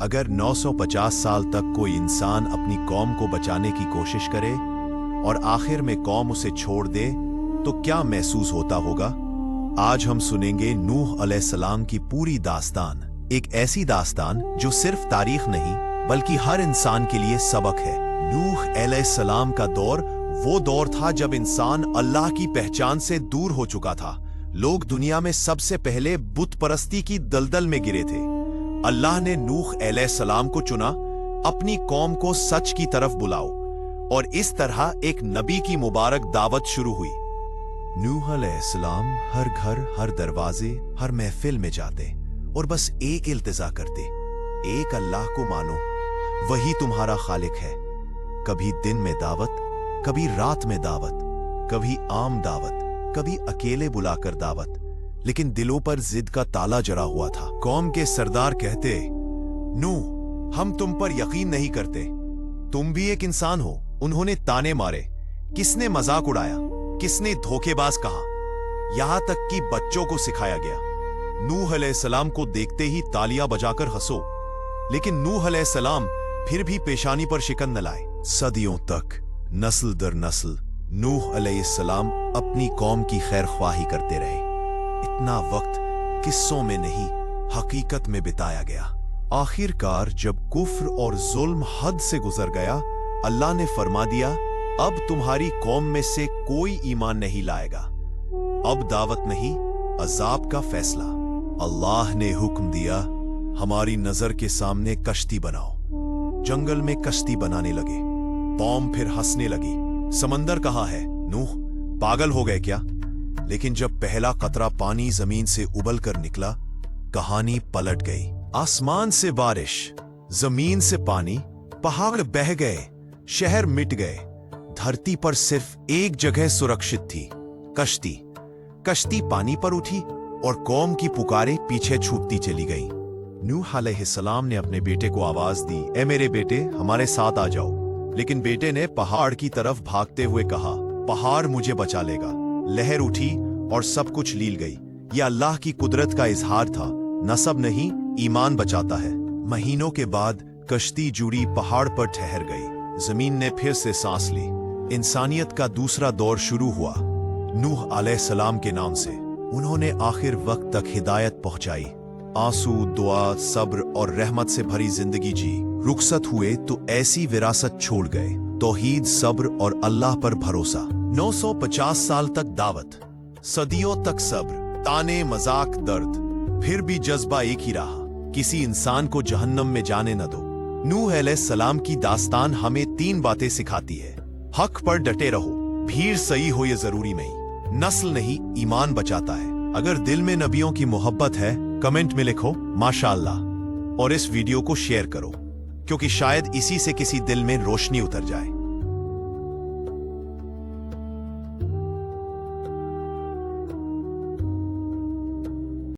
अगर 950 साल तक कोई इंसान अपनी कौम को बचाने की कोशिश करे और आखिर में कौम उसे छोड़ दे तो क्या महसूस होता होगा। आज हम सुनेंगे नूह अलैहिस्सलाम की पूरी दास्तान, एक ऐसी दास्तान जो सिर्फ तारीख नहीं बल्कि हर इंसान के लिए सबक है। नूह अलैहिस्सलाम का दौर वो दौर था जब इंसान अल्लाह की पहचान से दूर हो चुका था। लोग दुनिया में सबसे पहले बुत परस्ती की दलदल में गिरे थे। अल्लाह ने नूह अलैहिस्सलाम को चुना, अपनी कौम को सच की तरफ बुलाओ, और इस तरह एक नबी की मुबारक दावत शुरू हुई। नूह अलैहिस्सलाम हर घर, हर दरवाजे, हर महफिल में जाते और बस एक इल्तिजा करते, एक अल्लाह को मानो, वही तुम्हारा खालिक है। कभी दिन में दावत, कभी रात में दावत, कभी आम दावत, कभी अकेले बुलाकर दावत, लेकिन दिलों पर जिद का ताला जड़ा हुआ था। कौम के सरदार कहते, नूह, हम तुम पर यकीन नहीं करते, तुम भी एक इंसान हो। उन्होंने ताने मारे, किसने मजाक उड़ाया, किसने धोखेबाज कहा, यहां तक कि बच्चों को सिखाया गया। नूह अलैहिस्सलाम को देखते ही तालियां बजाकर हंसो, लेकिन नूह अलैहिस्सलाम फिर भी पेशानी पर शिकन न लाए। सदियों तक, नस्ल दर नस्ल, नूह अलैहिस्सलाम अपनी कौम की खैर ख्वाही करते रहे। इतना वक्त किस्सों में नहीं, हकीकत में बिताया गया। आखिरकार जब कुफ्र और जुल्म हद से गुजर गया, अल्लाह ने फरमा दिया, अब तुम्हारी कौम में से कोई ईमान नहीं लाएगा। अब दावत नहीं, अजाब का फैसला। अल्लाह ने हुक्म दिया, हमारी नजर के सामने कश्ती बनाओ। जंगल में कश्ती बनाने लगे। कौम फिर हंसने लगी, समंदर कहाँ है नूह, पागल हो गए क्या। लेकिन जब पहला कतरा पानी जमीन से उबल कर निकला, कहानी पलट गई। आसमान से बारिश, जमीन से पानी, पहाड़ बह गए, शहर मिट गए। धरती पर सिर्फ एक जगह सुरक्षित थी, कश्ती। कश्ती पानी पर उठी और कौम की पुकारे पीछे छूटती चली गई। नूह अलैहिस्सलाम ने अपने बेटे को आवाज दी, ए मेरे बेटे, हमारे साथ आ जाओ। लेकिन बेटे ने पहाड़ की तरफ भागते हुए कहा, पहाड़ मुझे बचा लेगा। लहर उठी और सब कुछ लील गई। यह अल्लाह की कुदरत का इजहार था, नसब नहीं, ईमान बचाता है। महीनों के बाद कश्ती जुड़ी पहाड़ पर ठहर गई। जमीन ने फिर से सांस ली। इंसानियत का दूसरा दौर शुरू हुआ, नूह अलैहिस्सलाम के नाम से। उन्होंने आखिर वक्त तक हिदायत पहुंचाई, आंसू, दुआ, सब्र और रहमत से भरी जिंदगी जी। रुखसत हुए तो ऐसी विरासत छोड़ गए, तौहीद, सब्र और अल्लाह पर भरोसा। 950 साल तक दावत, सदियों तक सब्र, ताने, मजाक, दर्द, फिर भी जज्बा एक ही रहा, किसी इंसान को जहन्नम में जाने न दो। नूह अलैहिस्सलाम की दास्तान हमें 3 बातें सिखाती है। हक पर डटे रहो, भीड़ सही हो ये जरूरी नहीं, नस्ल नहीं, ईमान बचाता है। अगर दिल में नबियों की मोहब्बत है, कमेंट में लिखो माशाअल्लाह, और इस वीडियो को शेयर करो, क्योंकि शायद इसी से किसी दिल में रोशनी उतर जाए।